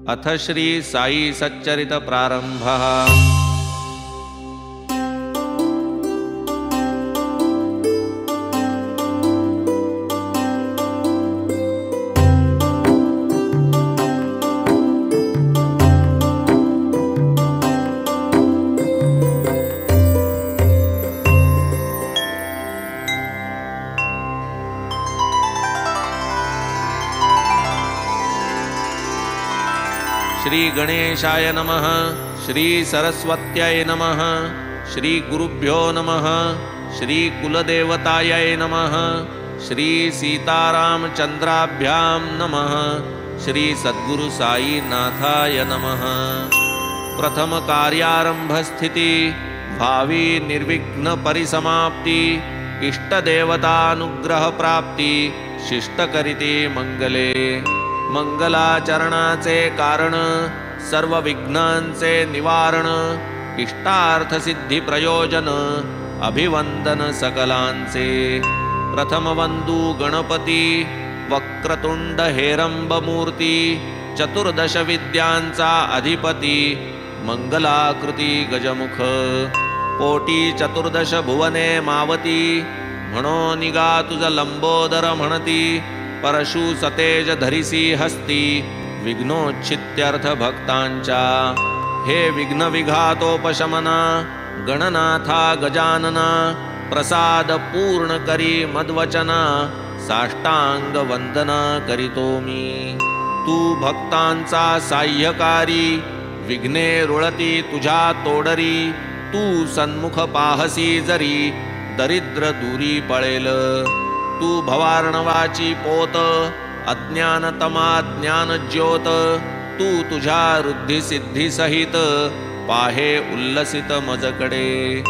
अथ श्री साई सच्चरित प्रारंभः। श्री गणेशाय नमः। श्री सरस्वत्यै नमः। श्री गुरुभ्यो नमः। श्री कुलदेवतायै नमः। श्री सीतारामचंद्राभ्यां नमः। श्री सद्गुरु साईनाथाय नमः। प्रथम कार्यारंभ स्थिति, भावी निर्विघ्न परिसमाप्ति, इष्टदेवतानुग्रह प्राप्ति, शिष्टकरिते मंगले। मंगलाचरणाचे कारण, सर्व विघ्नांचे निवारण, इष्टार्थ सिद्धी प्रयोजन, अभिवंदन सकलांचे। प्रथम वंदू गणपती, वक्रतुंड हेरंब मूर्ती, चतुर्दश विद्यांचा अधिपती, मंगलाकृती गजमुख, पोटी चतुर्दश भुवने मावती, म्हणो निगा तुझ लंबोदर म्हणती, परशु सतेज धरिसी हस्ती, विघ्नोच्छित्यर्थ भक्तांच्या। हे विघ्न विघातोपशमना, गणनाथा गजानना, प्रसाद पूर्ण करी मद्वचना, साष्टांग वंदना करीतो मी। तू भक्तांचा साह्यकारी, विघ्ने रुळती तुझ्या तोडरी, तू सन्मुख पाहसी जरी, दरिद्र दूरी पळेल। तू भवार्णवाची पोत, अज्ञानतमा ज्ञान ज्योत, तू तुझ्या रुद्धी सिद्धी सहित, पाहे उल्लसित मजकडे।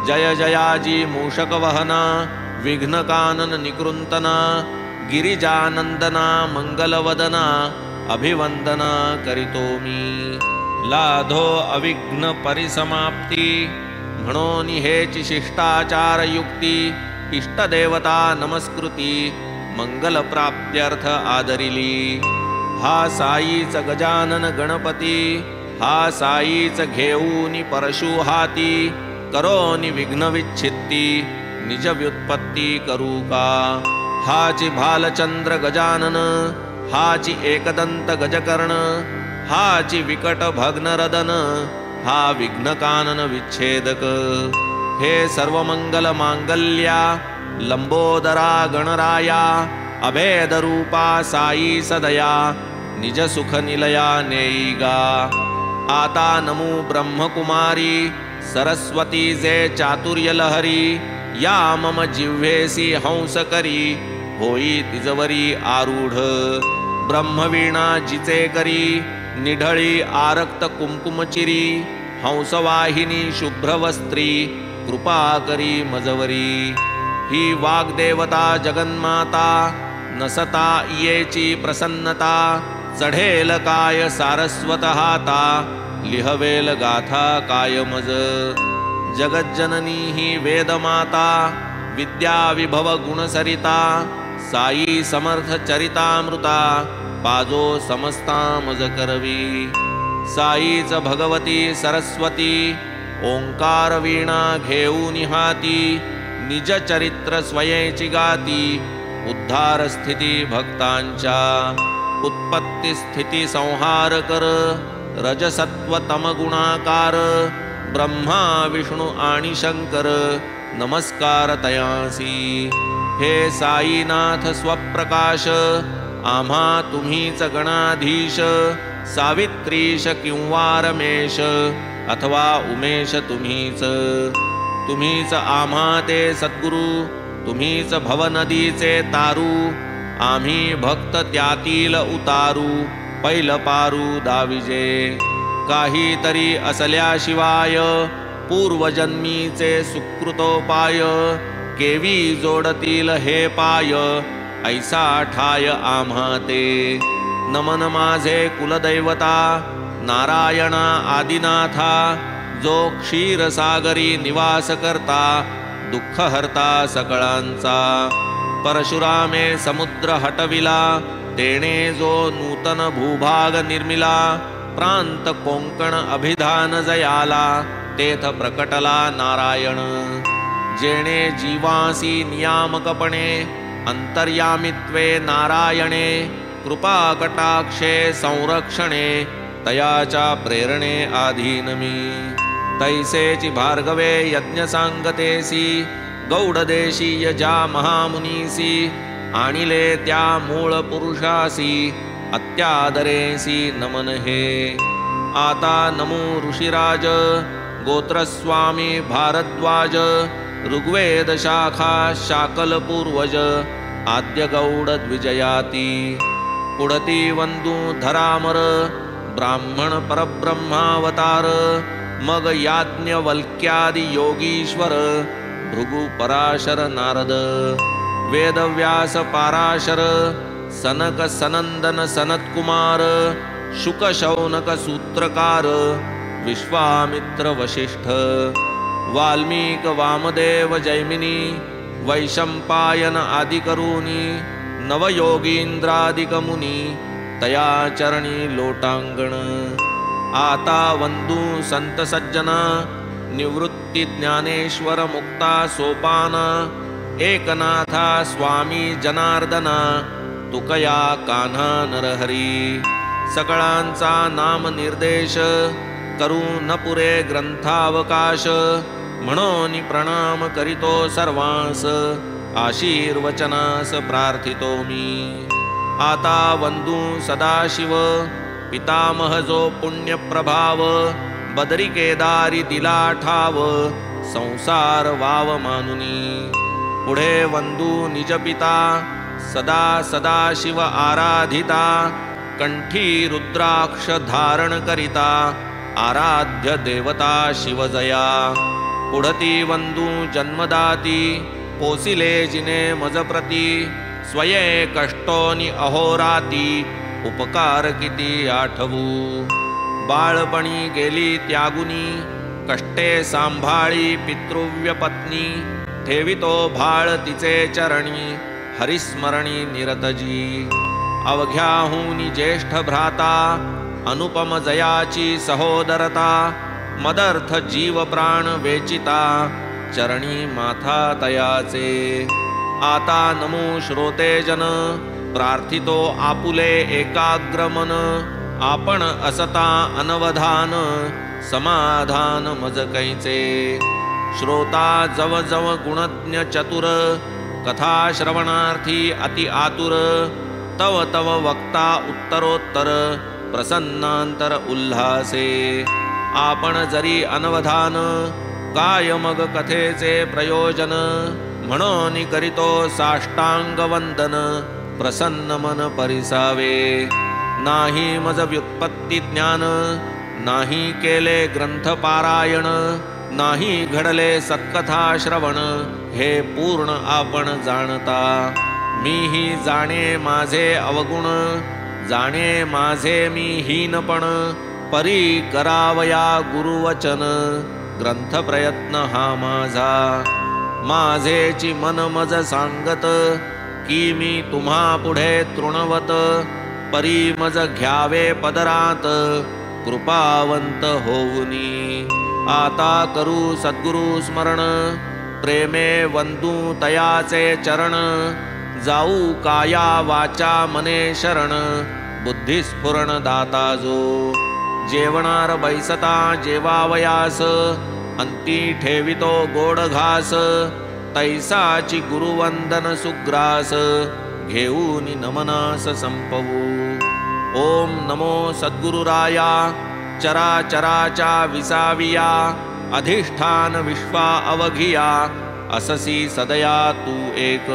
जय जयाजी मूषक वहना, विघ्न कानन निकृंतना, गिरिजानंदना मंगलवदना, अभिवंदना करीतो मी। लाधो अविघ्न परिसमाप्ती, म्हणून हेची शिष्टाचार युक्ती, इष्टदेवता नमस्कृती, मंगल प्राप्त्यर्थ आदरिली। हा साईच गजानन गणपती, हा साईच घेऊनी परशु हाती, करोनी विघ्न विच्छित्ती, निज व्युत्पत्ती करू का। हाची भालचंद्र गजानन, हाची एकदंत गजकर्ण, हाची विकट भग्नरदन, हा विघ्नकानन विच्छेदक। हे सर्वमंगल मांगल्या, लंबोदरा गणराया, अभेद रूपा साई सदया, निज सुख निलया नेईगा। आता नमो ब्रह्मकुमारी, सरस्वती जे चातुर्य लहरी, या मम जिव्हेसी हंस करी, होई तिजवरी आरूढ। ब्रह्मवीणा जिचे करी, निढळी आरक्त कुंकुमचिरी, हंसवाहिनी शुभ्रवस्त्री, कृपा करी मजवरी। ही वाग्देवता जगन्माता, नसता येची प्रसन्नता, चढेल काय सारस्वत हाता, लिहवेल गाथा काय मज। जगज्जननी ही वेदमाता, विद्या विभव गुणसरिता, साई समर्थ चरितामृता, पाजो समस्ता मज करवी। साईच भगवती सरस्वती, ओंकार वीणा घेऊनी हाती, निज चरित्र स्वयंची गाती, उद्धार स्थिती भक्तांच्या। उत्पत्ती स्थिती संहार कर, रजसत्व तम गुणाकार, ब्रह्मा विष्णू आणि शंकर, नमस्कार तयासी। हे साईनाथ स्वप्रकाश, आम्हा तुम्हीच गणाधीश, सावित्रीश किंवा रमेश, अथवा उमेश तुम्हीच। तुम्हीच आम्हा ते सद्गुरु, तुम्हीच भवनदीचे तारू, आम्ही भक्त त्यातील उतारू, पैल पारू दाविजे। काहीतरी असल्याशिवाय, पूर्वजन्मीचे सुकृतोपाय, केवी जोडतील हे पाय, ऐसा ठाय आम्हा ते। नमन माझे कुलदैवता, नारायणा आदिनाथा, जो क्षीरसागरी निवास करता, दुःख हरता सकळांचा। परशुरामे समुद्र हटविला, तेणे जो नूतन भूभाग निर्मिला, प्रांत कोंकण अभिधान जयाला, तेथ प्रकटला नारायण. जेणे जीवासी नियामकपणे, अंतर्यामित्वे नारायणे, कृपा कटाक्षे संरक्षणे, तयाच्या प्रेरणे आधीन मी. तैसेची भार्गवे यज्ञ सांगतेसी, गौडदेशीय ज्या महामुनीसी, आणिले त्या मूळ पुरुषासी, अत्यादरेसी नमन हे. आता नमो ऋषिराज, गोत्रस्वामी भारद्वाज, ऋग्वेद शाखा शाकल पूर्वज, आद्य गौड द्विजयाती. पुढती वंदू धरामर, ब्राह्मण परब्रह्मावतार, मग याज्ञवल्क्यादि योगीश्वर, भृगु पराशर नारद, वेदव्यास पाराशर, सनक सनंदन सनत्कुमार, शुक शौनक सूत्रकार, विश्वामित्र वशिष्ठ, वाल्मीक वामदेव जैमिनी, वैशंपायन आदिकरूनी, नवयोगींद्रादिक मुनी, तया चरणी लोटांगण. आता वंदू संत सज्जना, निवृत्ती ज्ञानेश्वर मुक्ता सोपाना, एकनाथा स्वामी जनार्दना, तुकया कान्हा नरहरी. सकळांचा नाम निर्देश, करू न पुरे ग्रंथावकाश, म्हणून प्रणाम करीतो सर्वांस, आशीर्वचनास प्रार्थितो मी. आता वंदू सदाशिव, पितामह जो पुण्य प्रभाव, बदरी केदारी दिला ठाव, संसार वाव मानुनी. पुढे वंदू निज पिता, सदा सदाशिव आराधिता, कंठी रुद्राक्ष धारण करिता, आराध्य देवता शिवजया. पुढती वंदू जन्मदाती, पोसिले जिने मजप्रती, स्वये कष्टोनी अहोराती, उपकार किती आठवू. बाळपणी गेली त्यागुनी, कष्टे सांभाळी पितृव्य पत्नी, ठेवितो भाळ तिचे चरणी, हरिस्मरणी निरतजी. अवघ्याहूनी ज्येष्ठ भ्राता, अनुपम जयाची सहोदरता, मदर्थ जीव प्राण वेचिता, चरणी माथा तयाचे. आता नमो श्रोतेजन, प्रार्थितो आपुले एकाग्रमन, आपण असता अनवधान, समाधान मज कैचे. श्रोता जव जव गुणज्ञ चतुर, कथा श्रवणार्थी अति आतुर, तव तव वक्ता उत्तरोत्तर, प्रसन्नांतर उल्हासे. आपण जरी अनवधान, काय मग कथेचे प्रयोजन, म्हणून करीतो साष्टांग वंदन, प्रसन्न मन परिसावे. नाही मज व्युत्पत्ती ज्ञान, नाही केले ग्रंथ पारायण, नाही घडले सत्कथा श्रवण, हे पूर्ण आपण जाणता. मीही जाणे माझे अवगुण, जाणे माझे मी हीनपण, परी करावया गुरुवचन, ग्रंथ प्रयत्न हा माझा. माझेची मन मज सांगत, की मी तुम्हा पुढे तृणवत, परी मज घ्यावे पदरात, कृपावंत होऊनी. आता करू सद्गुरु स्मरण, प्रेमे वंदू तयाचे चरण, जाऊ काया वाचा मने शरण, बुद्धिस्फुरण दाता जो. जेवणार बैसता जेवावयास, अंती ठेवितो गोड घास, तैसाची गुरुवंदन सुग्रास, घेऊनी नमनास संपवू. ओम नमो सद्गुरुराया, चराचराचा विसाविया, अधिष्ठान विश्वा अवघिया, अससी सदया तू एक.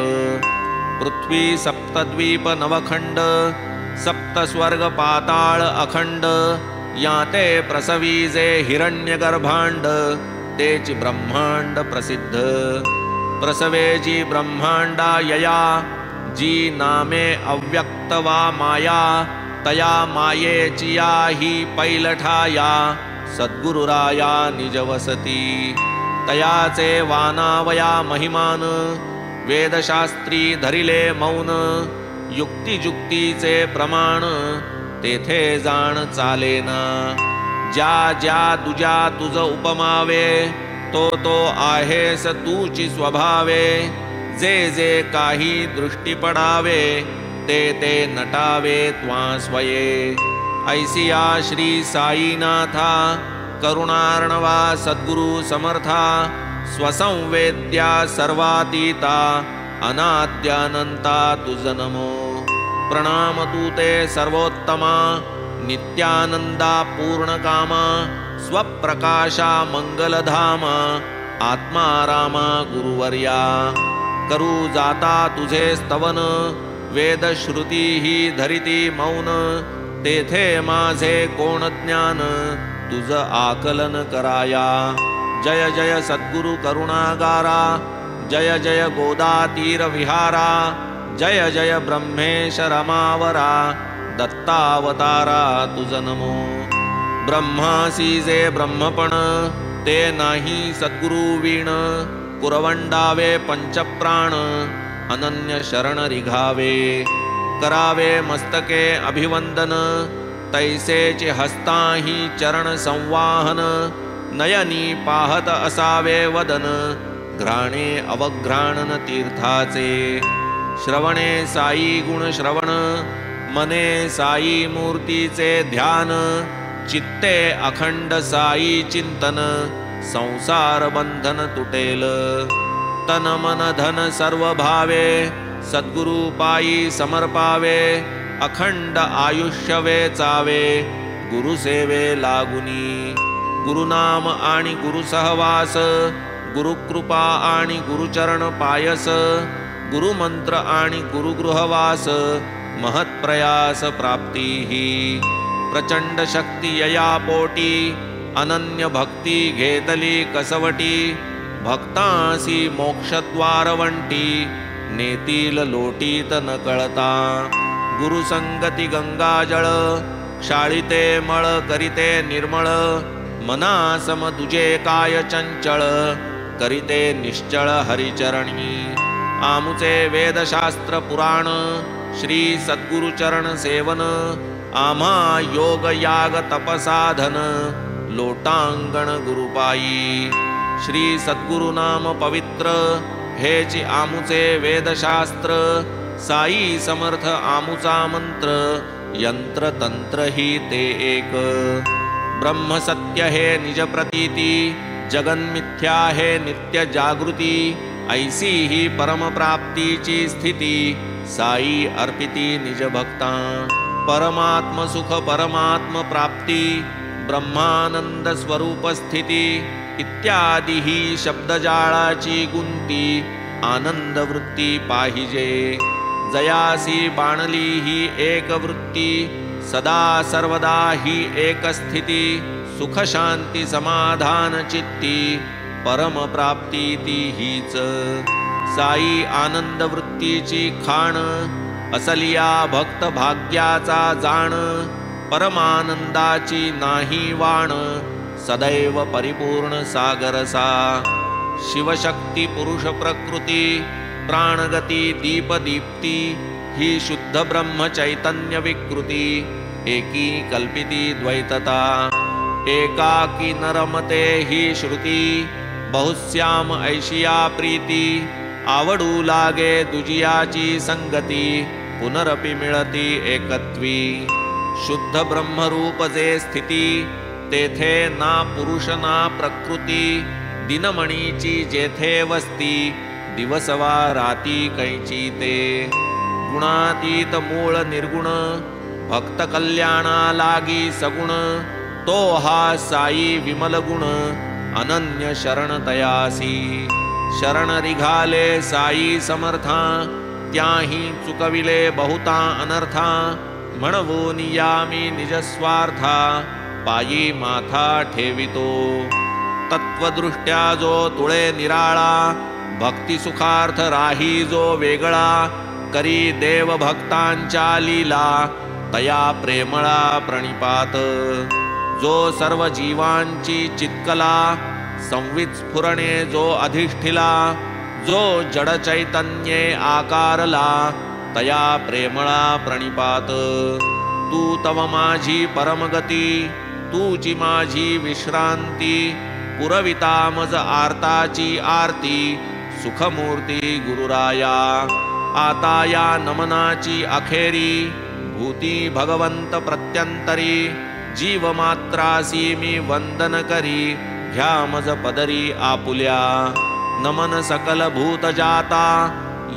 पृथ्वी सप्तद्वीप नवखंड, सप्त स्वर्ग पाताळ अखंड, याते प्रसवीजे हिरण्यगर्भांड, तेची ब्रह्मांड प्रसिद्ध. प्रसवे जी ब्रह्मांडा यया, जी नामे अव्यक्त वा माया, तया मायेची या ही पैलठाया, सद्गुरुराया निजवसती. तयाचे वानावया महिमान, वेदशास्त्री धरिले मौन, युक्तिजुक्तीचे प्रमाण तेथे जाण चालेना। ज्या ज्या तुझ्या तुझ उपमावे तो तो आहेस तूची स्वभावे। जे जे काही दृष्टी पडावे ते ते नटावे त्वा स्वये। ऐसिया श्री साईनाथा करुणार्णवा सद्गुरु समर्था। स्वसंवेद्या सर्वातीता अनाद्यानंता तुझ नमो। प्रणाम तू ते सर्वोत्तमा नित्यानंदा पूर्णकामा। स्वप्रकाशा मंगलधामा आत्मा रामा गुरुवर्या। करू जाता तुझे स्तवन वेदश्रुती ही धरिती मौन। तेथे माझे कोण ज्ञान तुझ आकलन कराया। जय जय सद्गुरु करुणागारा जय जय गोदातीर विहारा। जय जय ब्रह्मेश रमावरा दत्तावतारा तुझ नमो। ब्रह्मासी जे ब्रह्मपण ते नाही सद्गुरु वीण। पुरवंडावे पंचप्राण अनन्य शरण रिघावे। करावे मस्तके अभिवंदन तैसेचे हस्ताही चरण संवाहन। नयनी पाहत असावे वदन घ्राणे अवघ्राणन तीर्थाचे। श्रवणे साई गुण श्रवण मने साई मूर्तीचे ध्यान। चित्ते अखंड साई चिंतन संसार बंधन तुटेल। तन मन धन सर्व भावे सद्गुरु पायी समर्पावे। अखंड आयुष्य वेचावे गुरुसेवे लागुनी। गुरुनाम आणि गुरुसहवास गुरुकृपा आणि गुरुचरण पायस। गुरुमंत्र आणि गुरुगृहवास महत्प्रयास प्राप्तीही। प्रचंड शक्ती यया पोटी अनन्य भक्ती घेतली कसवटी। भक्तांसी मोक्षद्वारवंटी नेतील लोटीत न कळता। गुरुसंगती गंगाजळ क्षाळिते मळ करिते निर्मळ। मनासम तुझे काय चंचळ करिते निश्चळ हरिचरणी। आमुचे वेदशास्त्र पुराण श्री सद्गुरुचरण सेवन। आम्हा योग याग तपसाधन लोटांगण गुरुपायी। श्री सद्गुरु नाम पवित्र हेची आमुचे वेदशास्त्र। साई समर्थ आमुचा मंत्र यंत्र तंत्र ही ते एक। ब्रह्म सत्य हे निज प्रतीती जगन्मिथ्या हे नित्य जागृती। ऐसी ही परम प्राप्तीची स्थिती साई अर्पिती निज भक्ता। परमात्म सुख परमात्म प्राप्ती ब्रह्मानंद स्वरूप स्थिती। इत्यादी ही शब्दजाळाची गुंती आनंद वृत्ती पाहिजे। जयासी बाणली ही एक वृत्ती सदा सर्वदा ही एक स्थिती। सुख शांती समाधान चित्ती परम प्राप्ती ती हीच। साई आनंद वृत्तीची खाण असलिया भक्त भाग्याचा जाण। परमानंदाची नाही वाण सदैव परिपूर्ण सागरसा। शिवशक्ती पुरुष प्रकृती प्राणगती दीपदीप्ती ही शुद्ध ब्रह्म चैतन्य विकृती। एकी कल्पिती द्वैतता एकाकी नरमते ही श्रुती। बहुश्याम ऐशिया प्रीती आवडू लागे दुजियाची संगती। पुनरपि मिळती एकत्वी शुद्ध ब्रह्मरूप जे स्थिती। तेथे ना पुरुष ना प्रकृती दिनमणीची जेथे वस्ती। दिवसवा राती कैची ते गुणातीत मूळ निर्गुण। भक्त कल्याणा लागी सगुण तो हा साई विमल गुण। अनन्य शरण तयासी शरण रिघाले साई समर्था। त्याही चुकविले बहुता अनर्था म्हणवून यामी निजस्वार्था। पायी माथा ठेवितो तत्वदृष्ट्या जो तुळे निराळा। भक्ती सुखार्थ राही जो वेगळा। करी देव भक्तांच्या लीला तया प्रेमळा प्रणिपात। जो सर्व जीवांची चित्कला संवित स्फुरणे जो अधिष्ठिला। जो जड चैतन्ये आकारला तया प्रेमळा प्रणिपात। तू तव माझी परमगती, तूची माझी विश्रांती, पुरविता मज आर्ताची आरती, सुखमूर्ती गुरुराया। आता या नमनाची अखेरी, भूती भगवंत प्रत्यंतरी, जीवमात्रासी मी वंदन करी, घ्या मज पदरी आपुल्या। नमन सकल भूत जाता,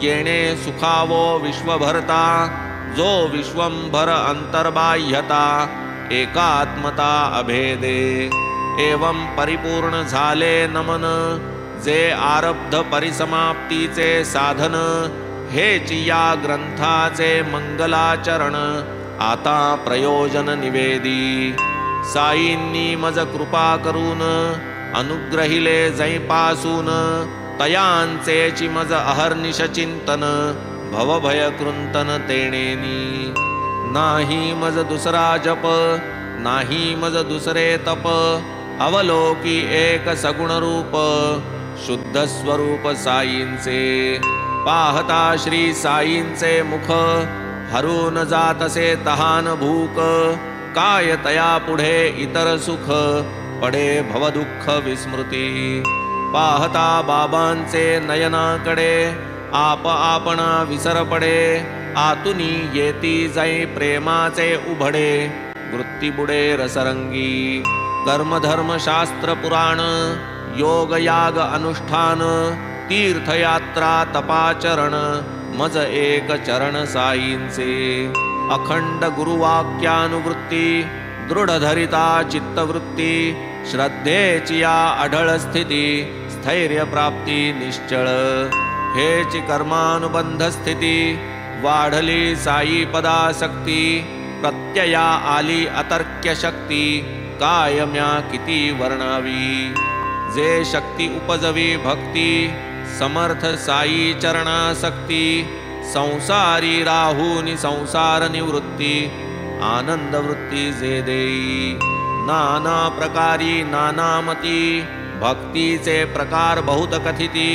येणे सुखावो विश्वभरता, जो विश्वंभर अंतर्बाह्यता, एकात्मता अभेदे। एवं परिपूर्ण झाले नमन, जे आरब्ध परिसमाप्तीचे साधन, हेच या ग्रंथाचे मंगलाचरण, आता प्रयोजन निवेदी। साईंनी मज कृपा करून, अनुग्रहिले जैपासून, तयांचेची मज अहर्निश चिंतन, भवभय कृंतन तेणेनी। नाही मज दुसरा जप, नाही मज दुसरे तप, अवलोकी एक सगुण रूप, शुद्ध स्वरूप साईंचे। पाहता श्री साईंचे मुख, हरून जातसे तहान भूक, काय तया पुढे इतर सुख, पडे भवदुःख विस्मृती। पाहता बाबांचे नयनाकडे, आप आपणा विसर पडे, आतुनी येती जाई प्रेमाचे उभडे, वृत्ती बुडे रसरंगी। कर्मधर्म शास्त्र पुराण, योग याग अनुष्ठान, तीर्थयात्रा तपाचरण, मज एक चरण साईंचे। अखंड गुरुवाक्यानुवृत्ती, दृढ धरिता चित्तवृत्ती, श्रद्धेची या अढळ स्थिती, स्थैर्य प्राप्ती निश्चळ। हेची कर्मानुबंध स्थिती, वाढली साई पदासक्ती, प्रत्यया आली अतर्क्य शक्ती, कायम्या किती वर्णावी। जे शक्ती उपजवी भक्ती, समर्थ साई चरणासक्ती, संसारी राहूनि संसार निवृत्ती, आनंद वृत्ती जे देई। नाना प्रकारी नानामती, भक्तीचे प्रकार बहुत कथिती,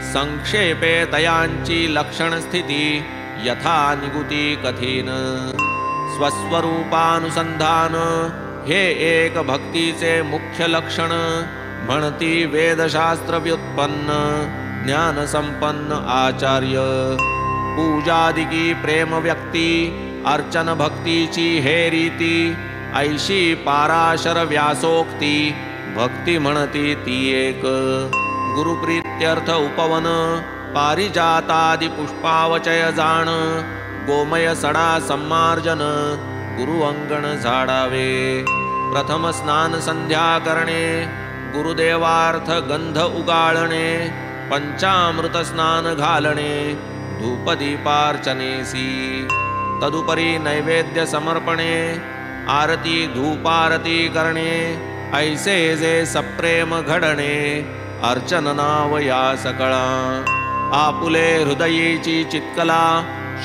संक्षेपे तयांची लक्षण स्थिती, यथा निगुती कथीन। स्वस्वरूपानुसंधान, हे एक भक्तीचे मुख्य लक्षण, म्हणती वेदशास्त्र व्युत्पन्न, ज्ञान संपन्न आचार्य। पूजादिकी प्रेम व्यक्ती, अर्चन भक्तीची हे रीती, ऐशी पाराशर व्यासोक्ती, भक्ती म्हणती ती एक। गुरुप्रीत्यर्थ उपवन, पारिजातादि पुष्पावचय जाण, गोमय सडा सम्मार्जन, गुरु अंगण झाडावे। प्रथम स्नान संध्या करणे, गुरुदेवार्थ गंध उगाळणे, पंचामृत स्नान घालणे, धूपदीपार्चनेसी। तदुपरी नैवेद्य समर्पणे, आरती धूपारती करणे, ऐसे जे सप्रेम घडणे, अर्चन नाव या सकळा। आपुले हृदयीची चित्कला,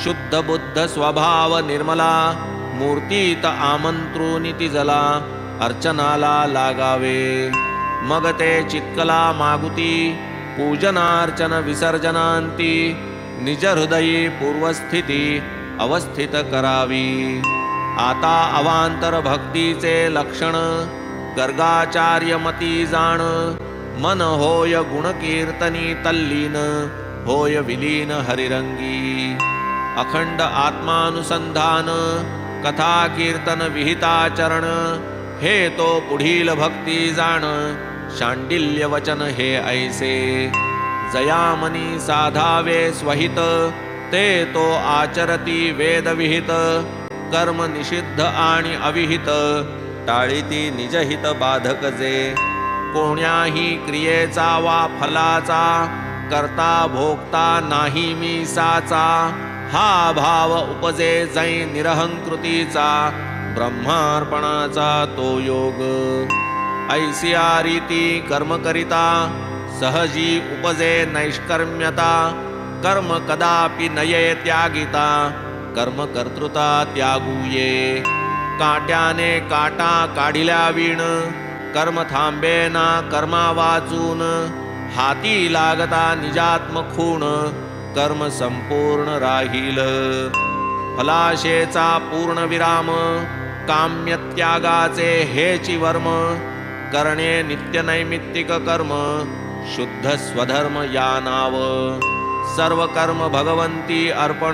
शुद्ध बुद्ध स्वभाव निर्मला, मूर्तीत आमंत्रुनी ती जला, अर्चनाला लागावे। मग ते चित्कला मागुती, पूजनार्चन विसर्जनांती, निज हृदयी पूर्वस्थिती अवस्थित करावी। आता अवांतर भक्तीचे लक्षण, गर्गाचार्य मती जाण, मन होय गुणकीर्तनी तल्लीन, होय विलीन हरिरंगी। अखंड आत्मानुसंधान, कथा कीर्तन विहिताचरण, हे तो पुढील भक्ती जाण, शांडिल्य वचन हे ऐसे। जयामनी साधावे स्वहित, ते तो आचरती वेद विहित, कर्म निषिद्ध आणि अविहित, टाळीती निजहित बाधक जे। कोण्याही क्रियेचा वा फलाचा, करता भोगता नाही मी साचा, हा भाव उपजे जै निरहंकृतीचा, ब्रह्मार्पणाचा तो योग। ऐसिया रीती कर्म करिता, सहजी उपजे नैष्कर्म्यता, कर्म कदापि नये त्यागिता, कर्म कर्तृता त्यागूये। काट्याने काटा काढिल्या वीण, कर्म थांबेना कर्मा वाचून, हाती लागता निजात्म खूण, कर्म संपूर्ण राहील. फलाशेचा पूर्ण विराम, काम्य त्यागाचे हेची वर्म. करणे नित्य नैमित्तिक कर्म, शुद्ध स्वधर्म या नाव. सर्व कर्म भगवंती अर्पण,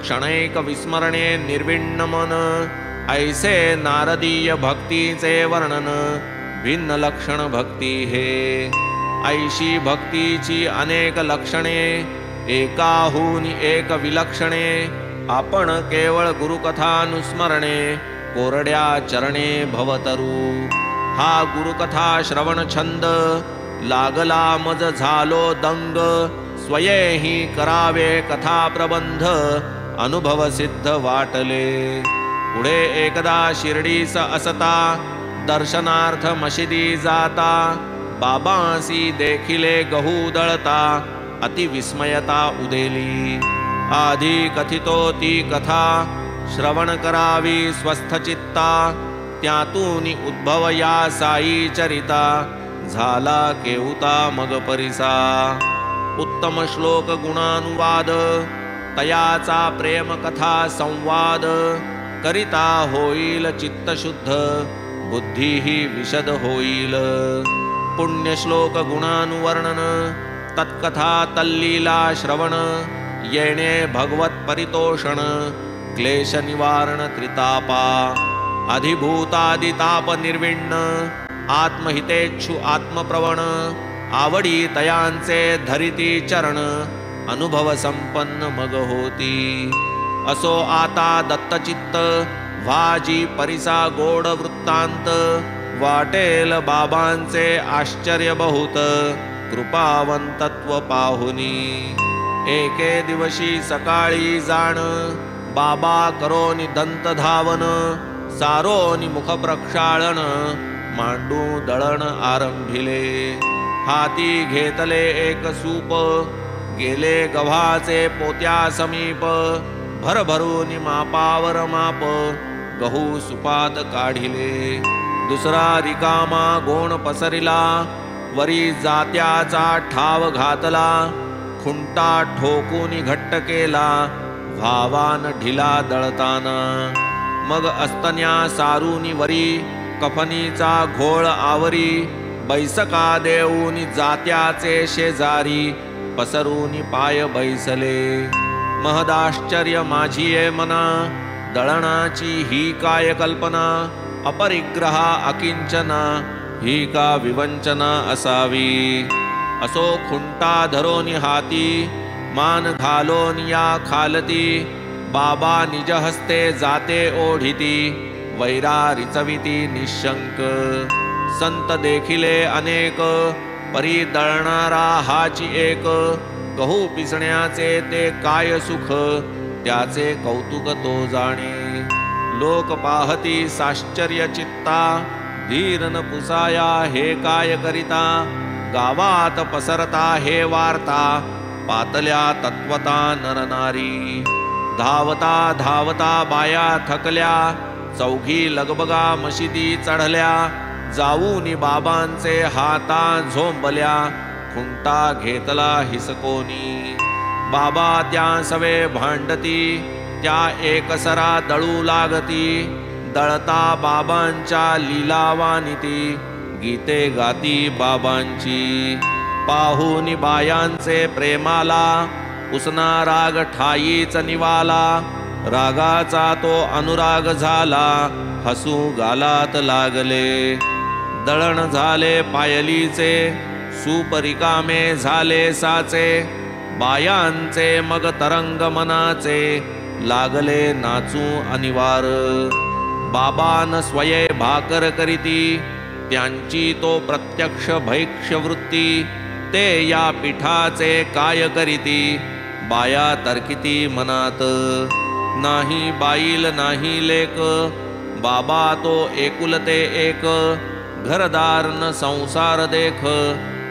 क्षणैक विस्मरणे निर्विण्ण मन. ऐसे नारदीय भक्तीचे वर्णन, भिन्न लक्षण भक्ती हे. ऐशी भक्तीची अनेक लक्षणे, एकाहूनी एक विलक्षणे. आपण केवळ गुरुकथानुस्मरणे, कोरड्या चरणे भवतरू. हा गुरुकथा श्रवण छंद, लागला मज झालो दंग. स्वयेही करावे कथा प्रबंध, अनुभव सिद्ध वाटले. पुढे एकदा शिर्डीस असता, दर्शनार्थ मशिदी जाता. बाबांसी देखिले गहू दळता, अति विस्मयता उदेली. आधी कथितो ती कथा, श्रवण करावी स्वस्थ चित्ता. त्यातूनी उद्भव या साई चरिता, झाला केहुता मग परिसा. उत्तम श्लोक गुणानुवाद, तयाचा प्रेम कथा संवाद. करिता होईल चित्त शुद्ध, बुद्धीही विशद होईल. पुण्य श्लोक गुणानुवर्णन, तत्कथा तल्लीला श्रवण. येणे भगवत परितोषण, क्लेश निवारण त्रितापा. अधिभूतादिताप निर्विण्ण, आत्महितेच्छु आत्मप्रवण. आवडी तयांचे धरिती चरण, अनुभव संपन्न मग होती. असो आता दत्तचित्त, व्हाजी परिसा गोड वृत्तांत. वाटेल बाबांचे आश्चर्य बहुत, कृपावंतत्व पाहुनी. एके दिवशी सकाळी जाण, बाबा करोनी दंत धावन. सारोनी मुख प्रक्षाळन, मांडू दळण आरंभिले. हाती घेतले एक सूप, गेले गव्हाचे पोत्या समीप. भरभरून मापावर माप, गहू सुपात काढिले. दुसरा रिकामा गोण पसरिला, वरी जात्याचा ठाव घातला. खुंटा ठोकून घट्ट केला, भावान ढिला दळताना. मग अस्तन्या सारूनी वरी, कफनीचा घोळ आवरी. बैसका देऊनी जात्याचे शेजारी, पसरूनी पाय बैसले. महदाश्चर्य माझिये मना, दळणाची ही काय कल्पना. अपरिग्रहा अकिंचना, ही का विवंचना असावी. असो खुंटा धरोनी हाती, मान घालोन या खालती. बाबा निज हस्ते जाते ओढिती, वैरा रिचविती निशंक. संत देखिले अनेक, परी दळणारा हाची एक. गहू पिसण्याचे ते काय सुख, त्याचे कौतुक तो जाणे. लोक पाहती साश्चर्य चित्ता, धीर न पुसाया हे काय करिता. गावात पसरता हे वार्ता, पातल्या तत्वता नरनारी. धावता धावता बाया थकल्या, चौघी लगबगा मशिदी चढल्या. जाऊनी बाबांचे हाता झोंबल्या, खुंटा घेतला हिसकोनी. बाबा त्या सवे भांडती, त्या एकसरा दळू लागती. दळता बाबांच्या लीलावानिती, गीते गाती बाबांची. पाहुनी बायांचे प्रेमाला, उसना राग ठाईच निवाला. रागाचा तो अनुराग झाला, हसू गालात लागले. दळण झाले पायलीचे, सूप रिकामे झाले साचे. बायांचे मग तरंग मनाचे, लागले नाचू अनिवार. बाबान स्वये भाकर करीती, त्यांची तो प्रत्यक्ष भैक्ष वृत्ती. ते या पिठाचे काय करीती, बाया तर्किती मनात. नाही बाईल नाही लेक, बाबा तो एकुलते एक. घरदार न संसार देख,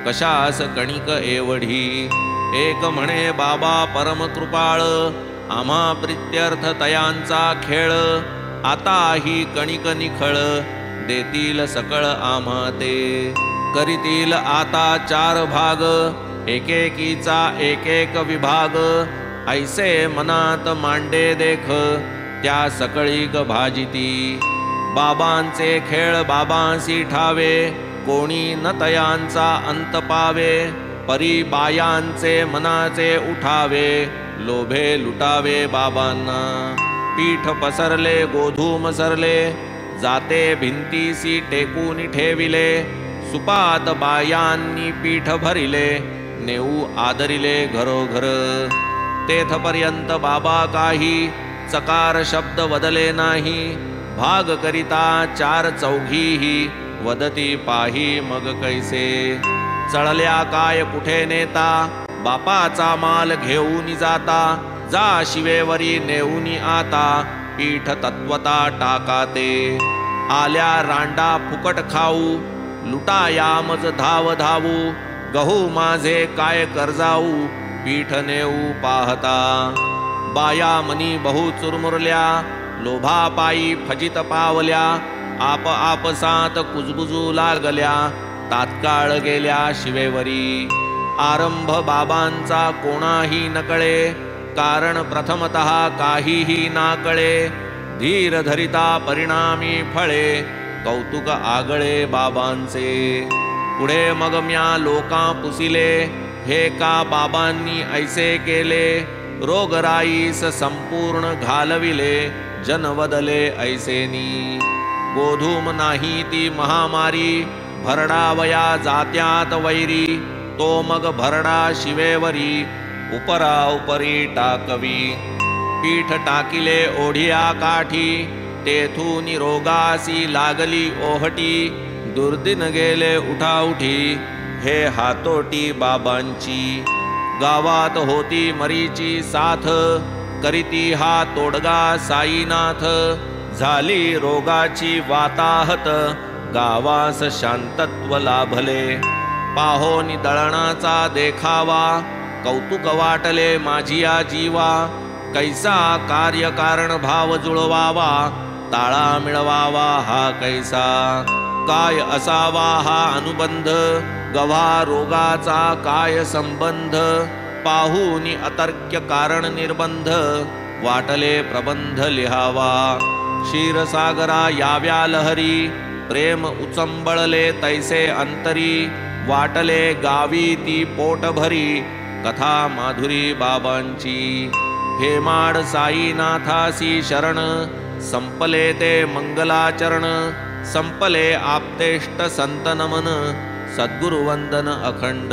कशास कणिक एवढी. एक म्हणे बाबा परम कृपाळ, आम्हा प्रित्यर्थ तयांचा खेळ. आता ही कणिक निखळ, देतील सकळ आम्हा ते. करीतील आता चार भाग, एकेकीचा एक एक विभाग, ऐसे मनात मांडे देख, त्या सकळीक भाजिती। बाबांचे खेळ बाबांसी ठावे, कोणी न तयांचा अंत पावे। परी बायांचे मनाचे उठावे, लोभे लुटावे बाबांना। पीठ पसरले गोधूम सरले, जाते भिंतीसी टेकून ठेविले। सुपात बायांनी पीठ भरिले, नेऊ आदरिले घरोघर। तेथपर्यंत बाबा काही चकार शब्द वदले नाही। भाग करिता चार चौघीही, वदती पाही मग कैसे। चळल्या काय कुठे नेता, बापाचा माल घेऊन जाता। जा शिवेवरी नेऊनी आता, पीठ तत्वता टाकाते। आल्या रांडा फुकट खाऊ, लुटाया मज धाव धावू। गहू माझे काय कर्जाऊ, पीठ नेऊ पाहता। बाया मनी बहु चुरमुरल्या, लोभापायी फजित पावल्या। आप आपसात कुजबुजू लागल्या, तात्काळ गेल्या शिवेवरी। आरंभ बाबांचा कोणाही नकळे, कारण प्रथमतः काहीही नाकळे। धीर धरिता परिणामी फळे, कौतुक आगळे बाबांचे। पुढे मग म्या लोकां पुसिले, हे का बाबांनी ऐसे केले। रोगराईस संपूर्ण घालविले, जन वदले ऐसेनी। गोधूम नाही ती महामारी, भरडावया जात्यात वैरी। तो मग भरडा शिवेवरी, उपरा उपरी टाकवी। पीठ टाकिले ओढिया काठी, तेथून रोगासी लागली ओहटी। दुर्दिन गेले उठाउठी, हे हातोटी बाबांची। गावात होती मरीची साथ, करीती हा तोडगा साईनाथ। झाली रोगाची वाताहत, गावास शांतत्व लाभले। पाहोनी दळणाचा देखावा, कौतुक वाटले माझिया जीवा। कैसा कार्यकारण भाव जुळवावा, ताळा मिळवावा हा कैसा। काय असावा हा अनुबंध, गव्हा रोगाचा काय संबंध। पाहुनी अतर्क्य कारण निर्बंध, वाटले प्रबंध लिहावा। क्षीरसागरा याव्या लहरी, प्रेम उचंबळले तैसे अंतरी। वाटले गावी ती पोट भरी, कथा माधुरी बाबांची। हेमाड साईनाथासी शरण, संपले ते मंगलाचरण। संपले आपतेष्ट संत नमन, सद्गुरुवंदन अखंड।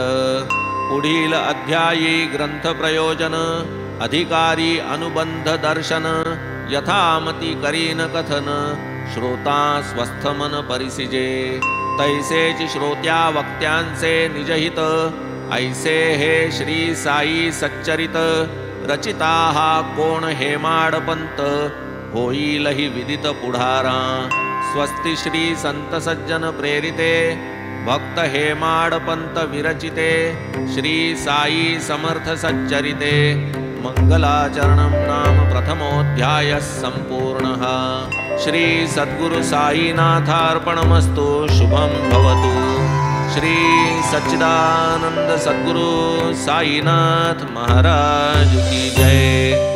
पुढील अध्यायी ग्रंथ प्रयोजन, अधिकारी अनुबंध दर्शन। यथामती करीन कथन, श्रोता स्वस्थ मन परिसिजे। तैसेच श्रोत्या वक्त्यांचे निजहित, ऐसे हे श्री साई सच्चरित। रचिता हा कोण हेमाडपंत, होईल ही विदित पुढारा। स्वस्ति श्री संत सज्जन प्रेरिते, भक्त हेमाडपंत विरचिते। श्री साई समर्थ सच्चरिते, मंगलाचरणं नाम प्रथमोऽध्यायः सम्पूर्णः। श्री सद्गुरु साईनाथार्पणमस्तु। शुभं भवतु। श्री सच्चिदानंद सद्गुरु साईनाथ महाराज की जय।